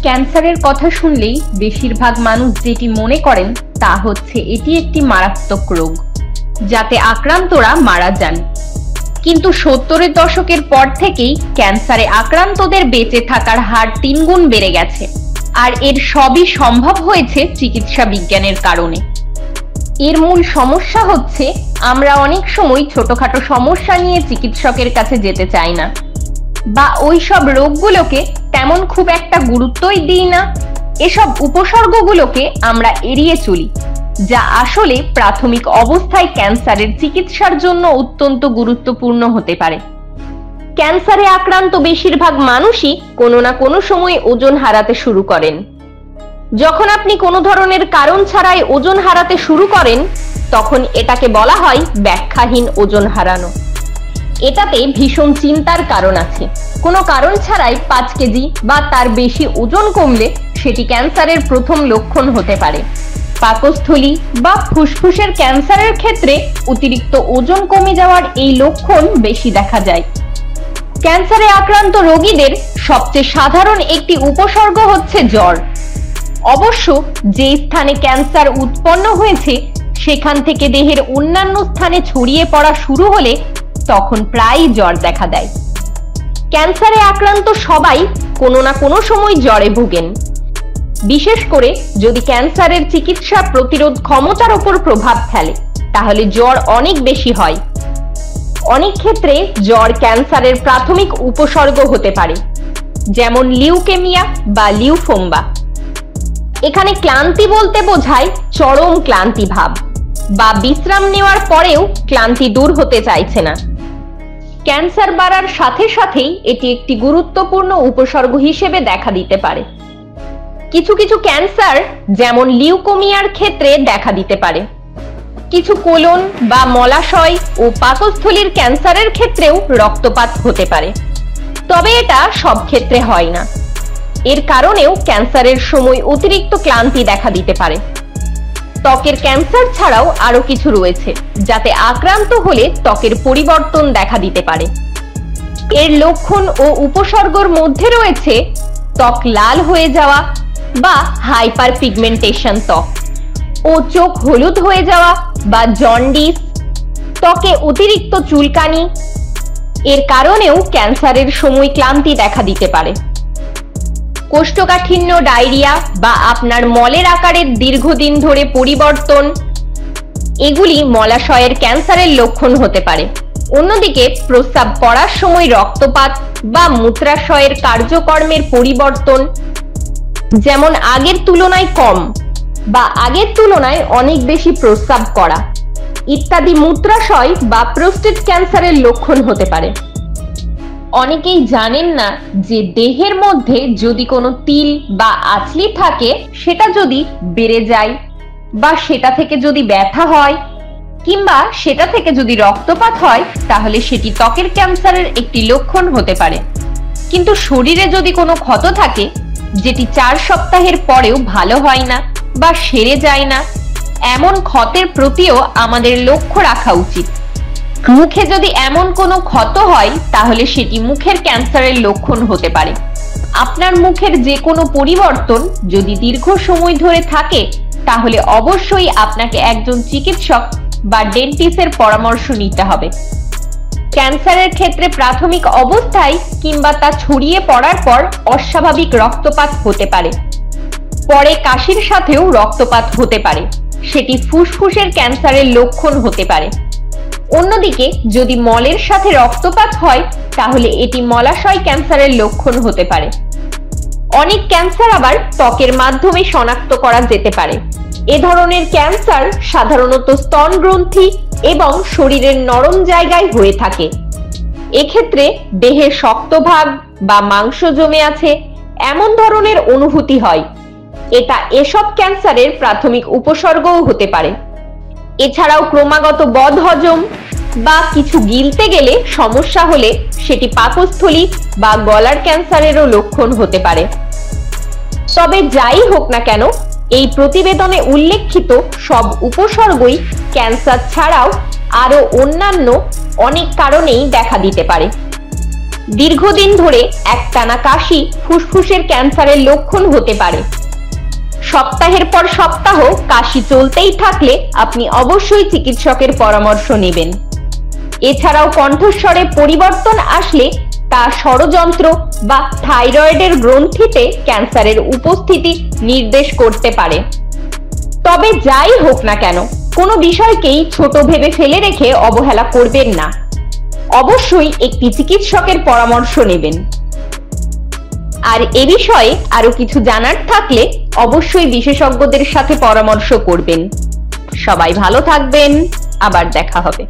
ক্যান্সারের কথা শুনলেই বেশিরভাগ মানুষ যেটি মনে করেন তা হচ্ছে এটি একটি মারাত্মক রোগ যাতে আক্রান্তরা মারা যান। কিন্তু 70-এর দশকের পর থেকেই ক্যান্সারে আক্রান্তদের বেঁচে থাকার হার 3 গুণ বেড়ে গেছে, আর এর সবই সম্ভব হয়েছে চিকিৎসা বিজ্ঞানের কারণে। এর মূল সমস্যা হচ্ছে আমরা অনেক সময় ছোটখাটো সমস্যা নিয়ে চিকিৎসকের কাছে যেতে চাই না, বা ওই সব রোগগুলোকে তেমন খুব একটা গুরুত্বই দিই না। এসব উপসর্গগুলোকে আমরা এড়িয়ে চলি, যা আসলে প্রাথমিক অবস্থায় ক্যান্সারের চিকিৎসার জন্য অত্যন্ত গুরুত্বপূর্ণ হতে পারে। ক্যান্সারে আক্রান্ত বেশিরভাগ মানুষই কোনো না কোনো সময় ওজন হারাতে শুরু করেন। যখন আপনি কোনো ধরনের কারণ ছাড়াই ওজন হারাতে শুরু করেন, তখন এটাকে বলা হয় ব্যাখ্যাহীন ওজন হারানো। এটাতে ভীষণ চিন্তার কারণ আছে। কোনো কারণ ছাড়াই 5 কেজি বা তার বেশি ওজন কমলে সেটি ক্যান্সারের প্রথম লক্ষণ হতে পারে। পাকস্থলী বা ফুসফুসের ক্যান্সারের ক্ষেত্রে অতিরিক্ত ওজন কমে যাওয়ার এই লক্ষণ বেশি দেখা যায়। ক্যান্সারে আক্রান্ত রোগীদের সবচেয়ে সাধারণ একটি উপসর্গ হচ্ছে জ্বর। অবশ্য যে স্থানে ক্যান্সার উৎপন্ন হয়েছে সেখান থেকে দেহের অন্যান্য স্থানে ছড়িয়ে পড়া শুরু হলে তখন প্রায়ই জ্বর দেখা দেয়। ক্যান্সারে আক্রান্ত সবাই কোনো না কোনো সময় জ্বরে ভোগেন। বিশেষ করে যদি ক্যান্সারের চিকিৎসা প্রতিরোধ ক্ষমতার উপর প্রভাব ফেলে, তাহলে জ্বর অনেক বেশি হয়। অনেক ক্ষেত্রে জ্বর ক্যান্সারের প্রাথমিক উপসর্গ হতে পারে, যেমন লিউকেমিয়া বা লিউফোমা। এখানে ক্লান্তি বলতে বোঝায় চরম ক্লান্তি ভাব, বা বিশ্রাম নেওয়ার পরেও ক্লান্তি দূর হতে চাইছে না। ক্যান্সার বাড়ার সাথে সাথেই এটি একটি গুরুত্বপূর্ণ উপসর্গ হিসেবে দেখা দিতে পারে। কিছু কিছু ক্যান্সার যেমন লিউকোমিয়ার ক্ষেত্রে দেখা দিতে পারে। কিছু কোলন বা মলাশয় ও পাকস্থলীর ক্যান্সারের ক্ষেত্রেও রক্তপাত হতে পারে, তবে এটা সব ক্ষেত্রে হয় না। এর কারণেও ক্যান্সারের সময় অতিরিক্ত ক্লান্তি দেখা দিতে পারে। ত্বকের ক্যান্সার ছাড়াও আরো কিছু রয়েছে যাতে আক্রান্ত হলে ত্বকের পরিবর্তন দেখা দিতে পারে। এর লক্ষণ ও উপসর্গের মধ্যে রয়েছে ত্বক লাল হয়ে যাওয়া বা হাইপার পিগমেন্টেশন ত্বক, ও চোখ হলুদ হয়ে যাওয়া বা জন্ডিস, ত্বকে অতিরিক্ত চুলকানি। এর কারণেও ক্যান্সারের সময় ক্লান্তি দেখা দিতে পারে। কোষ্ঠকাঠিন্য, ডায়রিয়া বা আপনার মলের আকারের দীর্ঘদিন ধরে পরিবর্তন, এগুলি মলাশয়ের ক্যান্সারের লক্ষণ হতে পারে। অন্যদিকে প্রস্রাব করার সময় রক্তপাত বা মূত্রাশয়ের কার্যকর্মের পরিবর্তন, যেমন আগের তুলনায় কম বা আগের তুলনায় অনেক বেশি প্রস্রাব করা ইত্যাদি মূত্রাশয় বা প্রোস্টেট ক্যান্সারের লক্ষণ হতে পারে। অনেকেই জানেন না যে দেহের মধ্যে যদি কোনো তিল বা আঁচলি থাকে, সেটা যদি বেড়ে যায় বা সেটা থেকে যদি ব্যথা হয় কিংবা সেটা থেকে যদি রক্তপাত হয়, তাহলে সেটি ত্বকের ক্যান্সারের একটি লক্ষণ হতে পারে। কিন্তু শরীরে যদি কোনো ক্ষত থাকে যেটি 4 সপ্তাহের পরেও ভালো হয় না বা সেরে যায় না, এমন ক্ষতের প্রতিও আমাদের লক্ষ্য রাখা উচিত। মুখে যদি এমন কোনো ক্ষত হয়, তাহলে সেটি মুখের ক্যান্সারের লক্ষণ হতে পারে। আপনার মুখের যে কোনো পরিবর্তন যদি দীর্ঘ সময় ধরে থাকে, তাহলে অবশ্যই আপনাকে একজন চিকিৎসক বা ডেন্টিস্টের পরামর্শ নিতে হবে। ক্যান্সারের ক্ষেত্রে প্রাথমিক অবস্থায় কিংবা তা ছড়িয়ে পড়ার পর অস্বাভাবিক রক্তপাত হতে পারে। পরে কাশির সাথেও রক্তপাত হতে পারে, সেটি ফুসফুসের ক্যান্সারের লক্ষণ হতে পারে। অন্যদিকে যদি মলের সাথে রক্তপাত হয়, তাহলে এটি মলাশয় ক্যান্সারের লক্ষণ হতে পারে। অনেক ক্যান্সার আবার ত্বকের মাধ্যমে শনাক্ত করা যেতে পারে। এ ধরনের ক্যান্সার সাধারণত স্তন গ্রন্থি এবং শরীরের নরম জায়গায় হয়ে থাকে। এক্ষেত্রে দেহের শক্ত ভাগ বা মাংস জমে আছে এমন ধরনের অনুভূতি হয়। এটা এসব ক্যান্সারের প্রাথমিক উপসর্গও হতে পারে। এছাড়াও ক্রমাগত বদহজম বা কিছু গিলতে গেলে সমস্যা হলে সেটি পাকস্থলী বা গলার ক্যান্সারেরও লক্ষণ হতে পারে। তবে যাই হোক না কেন, এই প্রতিবেদনে উল্লেখিত সব উপসর্গই ক্যান্সার ছাড়াও আরো অন্যান্য অনেক কারণেই দেখা দিতে পারে। দীর্ঘদিন ধরে একটানা কাশি ফুসফুসের ক্যান্সারের লক্ষণ হতে পারে। সপ্তাহের পর সপ্তাহ কাশি চলতেই থাকলে আপনি অবশ্যই চিকিৎসকের পরামর্শ নেবেন। এছাড়াও কণ্ঠস্বরে পরিবর্তন আসলে তা ষড়যন্ত্র বা থাইরয়েডের গ্রন্থিতে ক্যান্সারের উপস্থিতি নির্দেশ করতে পারে। তবে যাই হোক না কেন, কোনো বিষয়কেই ছোট ভেবে ফেলে রেখে অবহেলা করবেন না। অবশ্যই একটি চিকিৎসকের পরামর্শ নেবেন। আর এ বিষয়ে আরো কিছু জানার থাকলে অবশ্যই বিশেষজ্ঞদের সাথে পরামর্শ করবেন। সবাই ভালো থাকবেন, আবার দেখা হবে।